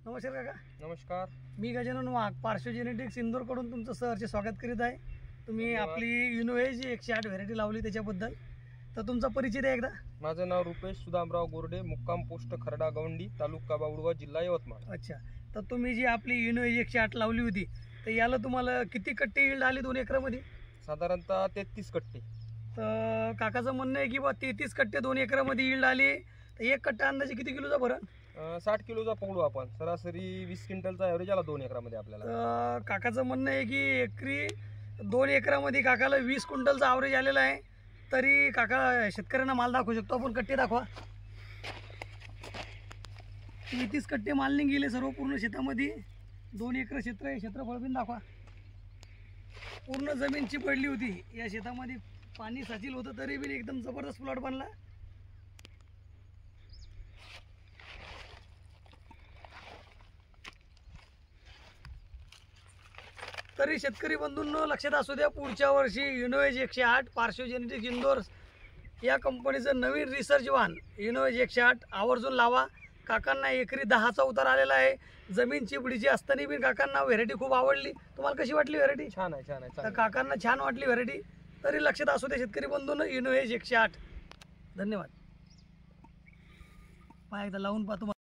नमस्कार काका. नमस्कार. मी गजानन वाघ, पार्श्व जेनेटिक्स इंदोरकडून तुमचं सहर्ष स्वागत करीत आहे. तुम्ही धन्यवाद. आपली युनोव्हेज 108 व्हेरायटी लावली त्याच्याबद्दल तर तुमचा परिचय द्या एकदा. माझं नाव रुपेश सुदामराव गोरडे, मुक्काम पोस्ट खरडा गवंडी, तालुका बावडगाव, जिल्हा यवतमाळ. अच्छा, तर तुम्ही जी आपली युनोव्हेज 108 लावली होती तर याला तुम्हाला किती कट्टे यील्ड आली 2 एकरामध्ये? साधारणतः 33 कट्टे. तर काकाचं म्हणणं आहे की बा 33 कट्टे 2 एकरामध्ये यील्ड आली, तर एक कट्टा अंदाजे किती किलोचा भरण? 60 किलोचा पकडू आपण. सरासरी 20 क्विंटलचा ॲव्हरेज आला 2 एकरामध्ये आपल्याला. तर काकाचं म्हणणं आहे की एकरी 2 एकरामध्ये काकाला 20 क्विंटलचा ॲव्हरेज आलेला आहे. तरी काका शेतकऱ्यांना माल दाखवू शकतो आपण. कट्टे दाखवा. 33 कट्टे माल गेले सर्व पूर्ण शेतामध्ये. 2 एकर क्षेत्र आहे. क्षेत्रफळ पण दाखवा. पूर्ण जमीन चिपडली होती या शेतामध्ये, पाणी साचील होतं तरी बी एकदम जबरदस्त प्लॉट बनला. तरी शेतकरी बंधूंनो लक्षात असू द्या, पुढच्या वर्षी युनोव्हेज 108 पार्श्व जेनेटिक्स इंदोर या कंपनीचं नवीन रिसर्च वाहन युनोव्हेज 108 आवर्जून लावा. काकांना एकरी 10चा उतार आलेला आहे. जमीन चिपडीची असताना बी काकांना व्हेरायटी खूप आवडली. तुम्हाला कशी वाटली व्हेरायटी? छान आहे, छान आहे. तर काकांना छान वाटली व्हेरायटी. तरी लक्षात असू द्या शेतकरी बंधूंनो, युनोव्हेज 108. धन्यवाद. पाहा एकदा लावून पाहा तुम्हाला.